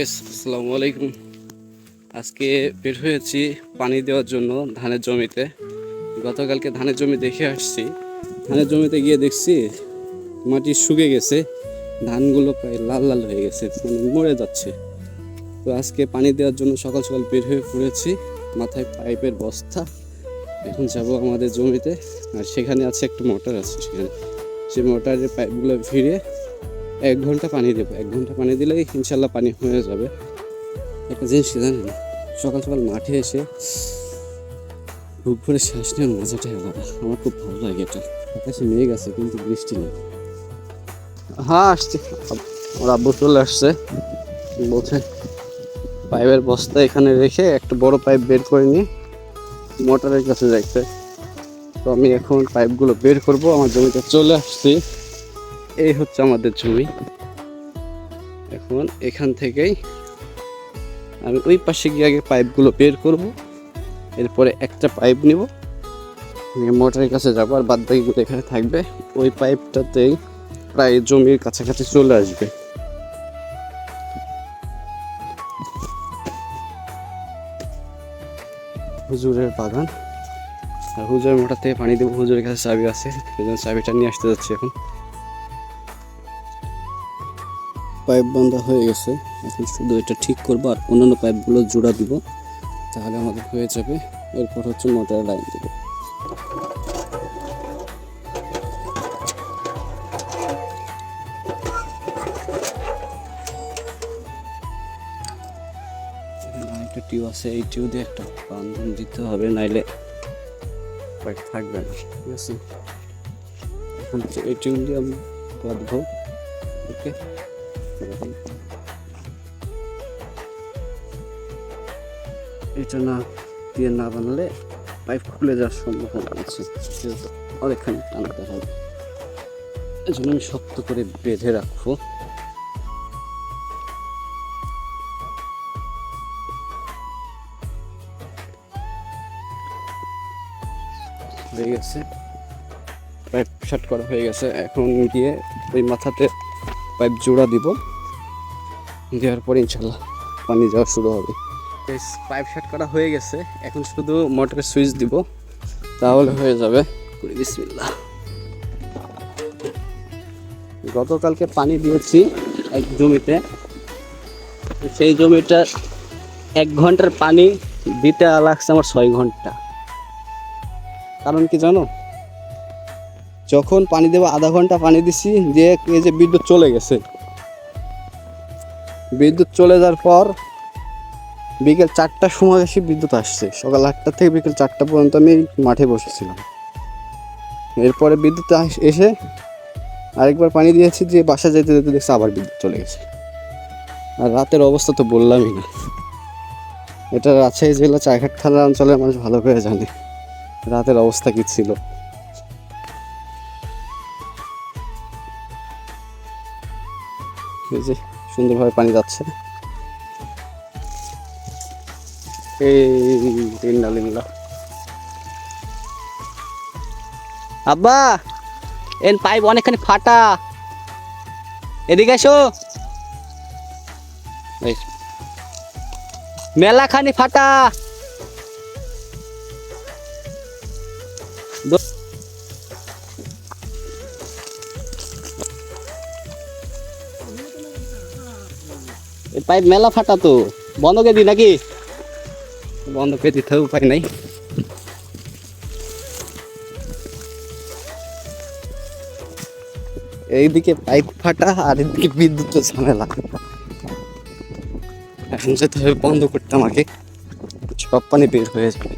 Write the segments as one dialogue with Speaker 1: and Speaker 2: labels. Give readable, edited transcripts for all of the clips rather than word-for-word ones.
Speaker 1: আসসালামু আলাইকুম। আজকে বের হয়েছি পানি দেওয়ার জন্য ধানের জমিতে। গতকালকে ধানের জমি দেখে আসছি। ধানের জমিতে গিয়ে দেখছি মাটি শুকিয়ে গেছে, ধানগুলো প্রায় লাল লাল হয়ে গেছে, মানে মরে যাচ্ছে। তো আজকে পানি দেওয়ার জন্য সকাল সকাল বের হয়ে পড়েছি, মাথায় পাইপের বস্তা। এখন যাব আমাদের জমিতে, আর সেখানে আছে একটা মোটর আছে, সেখানে সেই মোটরের পাইপগুলো ভিড়ে 1 ঘন্টা পানি দেবো। 1 ঘন্টা পানি দিলেই ইনশাল্লাহ পানি হয়ে যাবে। একটা জিনিস কি জানেন, সকাল সকাল মাঠে এসে বুক ভরে শ্বাস নেওয়ার মজাটাই আলাদা। আমার খুব ভালো লাগে এটা। আকাশে মেঘ আছে কিন্তু বৃষ্টি নেই। হ্যাঁ আসছে, আমার আব্বু চলে আসছে। বলছে পাইপের বস্তা এখানে রেখে একটা বড় পাইপ বের করে নিয়ে মোটরের কাছে যাইতে। তো আমি এখন পাইপগুলো বের করব। আমার জমিতে চলে আসছি, এই হচ্ছে আমাদের জমি। এখন এখান থেকেই আমি ওই পাশে গিয়ে আগে পাইপগুলো বের করব, এরপরে একটা পাইপ নিব, নিয়ে মোটরের কাছে যাবো, আর বাদ বাকিগুলো এখানে থাকবে। ওই পাইপটাতেই প্রায় জমির কাছাকাছি চলে আসবে। হুজুরের বাগান, আর হুজুরের মোটর থেকে পানি দেবো। হুজুরের কাছে চাবি আছে, সেই জন্য চাবিটা নিয়ে আসতে যাচ্ছি। এখন পাইপ বন্ধ হয়ে গেছে, এখন শুধু এটা ঠিক করবো আর অন্যান্য পাইপগুলো জোড়া দিব, তাহলে আমাদের হয়ে যাবে। এরপর হচ্ছে মোটরের লাইন দেবো। একটা টিউ আছে, এই টিউ দিয়ে একটা বান্ধন দিতে হবে, নাইলে পাইপ থাকবে না। ঠিক আছে, এখন এই টিউ দিয়ে আমি বাঁধবো। ওকে, এটা না দিয়ে না বানালে পাইপ খুলে যাওয়ার সম্ভাবনা আছে, অনেকখানি টানতে হবে। এই জন্য আমি শক্ত করে বেঁধে রাখবো। হয়ে গেছে, পাইপ শার্ট করা হয়ে গেছে। এখন গিয়ে ওই মাথাতে পাইপ জোড়া দিব, দেওয়ার পরে ইনশাল্লাহ পানি যাওয়া শুরু হবে। পাইপ শার্ট করা হয়ে গেছে, এখন শুধু মোটরের সুইচ দিব, তাহলে হয়ে যাবে। বিসমিল্লাহ। গতকালকে পানি দিয়েছি এক জমিতে, সেই জমিটা 1 ঘন্টার পানি দিতে লাগছে আমার 6 ঘন্টা। কারণ কি জানো, যখন পানি দেবো আধা ঘন্টা পানি দিছি, যে এই যে বিদ্যুৎ চলে গেছে। বিদ্যুৎ চলে যাওয়ার পর বিকেল 4টার সময় এসে বিদ্যুৎ আসছে। সকাল 8টা থেকে বিকেল 4টা পর্যন্ত আমি মাঠে বসেছিলাম। এরপরে বিদ্যুৎ এসে আরেকবার পানি দিয়েছি, যে বাসা যেতে যেতে দেখছি আবার বিদ্যুৎ চলে গেছে। আর রাতের অবস্থা তো বললামই না। এটা রাজশাহী জেলা চাইঘাট থানা অঞ্চলের মানুষ ভালো করে জানে রাতের অবস্থা কি ছিল। এই যে সুন্দরভাবে পানি যাচ্ছে, এই নালিগুলা। আব্বা, এর পাইপ অনেকখানি ফাটা, এদিকে এসো। মেলাখানি ফাটা, পাইপ মেলা ফাটা, তো বন্ধ করে দি নাকি? বন্ধ করে দিতে উপায় নাই। এইদিকে পাইপ ফাটা আর এদিকে বিদ্যুতের ঝামেলা। এখন যেতে হবে বন্ধ করতে আমাকে, সব পানি বের হয়ে যাবে।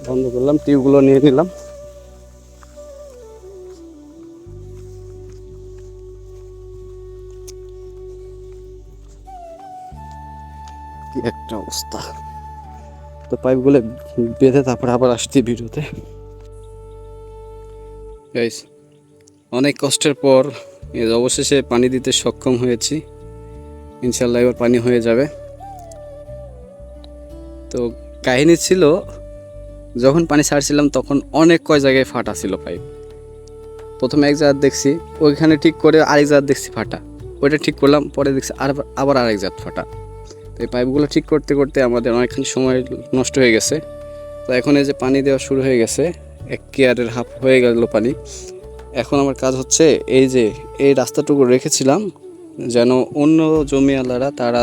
Speaker 1: বন্ধ করলাম, টিউবগুলো নিয়ে নিলাম। কি একটা অবস্থা। তো পাইপগুলো বেঁধে তারপর আবার আসছি ভিডিওতে। গাইস, অনেক কষ্টের পর অবশেষে পানি দিতে সক্ষম হয়েছি। ইনশাল্লাহ এবার পানি হয়ে যাবে। তো কাহিনী ছিল, যখন পানি ছাড়ছিলাম তখন অনেক কয় জায়গায় ফাটা ছিল পাইপ। প্রথমে এক জায়গা দেখছি, ওইখানে ঠিক করে আরেক জায়গা দেখছি ফাটা, ওইটা ঠিক করলাম, পরে দেখছি আবার আরেক জায়গা ফাটা। তো এই পাইপগুলো ঠিক করতে করতে আমাদের অনেকখানি সময় নষ্ট হয়ে গেছে। তো এখন এই যে পানি দেওয়া শুরু হয়ে গেছে, 1 কেয়ারের হাফ হয়ে গেল পানি। এখন আমার কাজ হচ্ছে এই যে এই রাস্তাটুকু রেখেছিলাম যেন অন্য জমিওয়ালারা তারা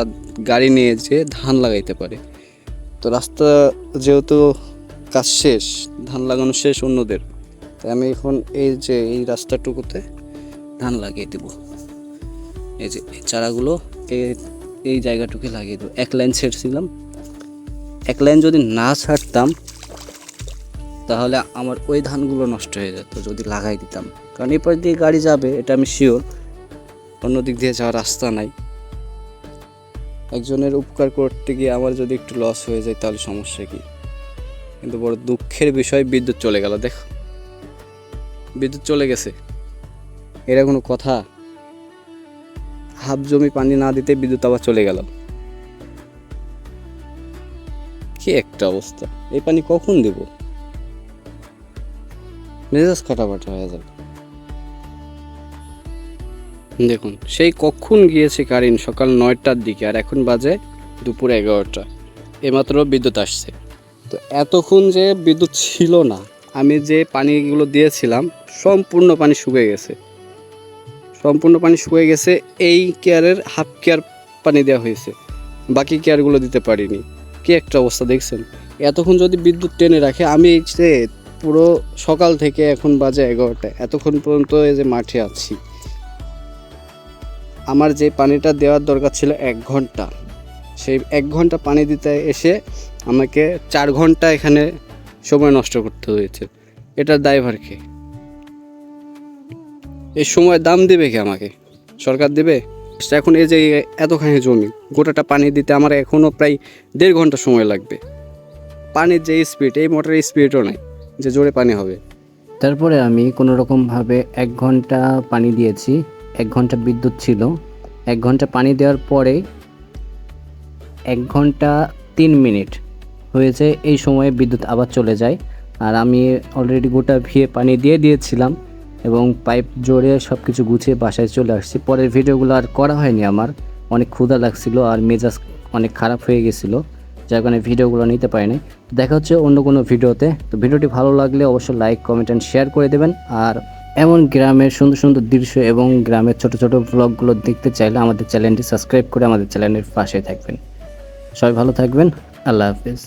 Speaker 1: গাড়ি নিয়ে যেয়ে ধান লাগাইতে পারে। তো রাস্তা যেহেতু কাজ শেষ, ধান লাগানো শেষ অন্যদের, তাই আমি এখন এই যে এই রাস্তাটুকুতে ধান লাগিয়ে দেব। এই যে এই চারাগুলো এই জায়গাটুকু লাগিয়ে দেবো। 1 লাইন ছেড়েছিলাম, 1 লাইন যদি না ছাড়তাম তাহলে আমার ওই ধানগুলো নষ্ট হয়ে যেত যদি লাগাই দিতাম, কারণ এরপর দিয়ে গাড়ি যাবে এটা আমি শিওর, অন্য দিক দিয়ে যাওয়ার রাস্তা নাই। একজনের উপকার করতে গিয়ে আমার যদি একটু লস হয়ে যায় তাহলে সমস্যা কি? কিন্তু বড় দুঃখের বিষয়, বিদ্যুৎ চলে গেল। দেখো বিদ্যুৎ চলে গেছে, এরা কোনো কথা? হাফ জমি পানি না দিতে বিদ্যুৎ আবার চলে গেল, কি একটা অবস্থা! এই পানি কখন দেব? মেজাজ কাটাবাটা হয়ে যাবে। দেখুন সেই কখন গিয়েছে কারেন্ট, সকাল 9টার দিকে, আর এখন বাজে দুপুর 11টা, এমাত্র বিদ্যুৎ আসছে। তো এতক্ষণ যে বিদ্যুৎ ছিল না, আমি যে পানিগুলো দিয়েছিলাম সম্পূর্ণ পানি শুকিয়ে গেছে, সম্পূর্ণ পানি শুকিয়ে গেছে। এই কেয়ারের হাফ কেয়ার পানি দেওয়া হয়েছে, বাকি কেয়ারগুলো দিতে পারিনি। কি একটা অবস্থা দেখছেন? এতক্ষণ যদি বিদ্যুৎ টেনে রাখে, আমি যে পুরো সকাল থেকে এখন বাজে 11টা, এতক্ষণ পর্যন্ত এই যে মাঠে আছি। আমার যে পানিটা দেওয়ার দরকার ছিল 1 ঘন্টা, সেই 1 ঘন্টা পানি দিতে এসে আমাকে 4 ঘন্টা এখানে সময় নষ্ট করতে হয়েছে। এটার দায়ভার কে? এই সময় দাম দেবে কে আমাকে? সরকার দেবে? এখন এই যে এতখানি জমি, গোটাটা পানি দিতে আমার এখনও প্রায় 1.5 ঘন্টা সময় লাগবে। পানির যে স্পিড, এই মোটরের স্পিডও নাই যে জোরে পানি হবে।
Speaker 2: তারপরে আমি কোনো রকমভাবে 1 ঘন্টা পানি দিয়েছি, 1 ঘন্টা বিদ্যুৎ ছিল। 1 ঘন্টা পানি দেওয়ার পরে 1 ঘন্টা 3 মিনিট হয়েছে, এই সময়ে বিদ্যুৎ আবার চলে যায়। আর আমি অলরেডি গোটা ভিয়ে পানি দিয়ে দিয়েছিলাম এবং পাইপ জোরে সব কিছু গুছিয়ে বাসায় চলে আসছি। পরের ভিডিওগুলো আর করা হয়নি, আমার অনেক ক্ষুধা লাগছিল আর মেজাজ অনেক খারাপ হয়ে গেছিলো, যার কারণে ভিডিওগুলো নিতে পারিনি। দেখা হচ্ছে অন্য কোনো ভিডিওতে। তো ভিডিওটি ভালো লাগলে অবশ্যই লাইক, কমেন্ট অ্যান্ড শেয়ার করে দেবেন। আর এমন গ্রামের সুন্দর সুন্দর দৃশ্য এবং গ্রামের ছোট ছোট ব্লগগুলো দেখতে চাইলে আমাদের চ্যানেলটি সাবস্ক্রাইব করে আমাদের চ্যানেলের পাশে থাকবেন। সবাই ভালো থাকবেন, আল্লাহ হাফেজ।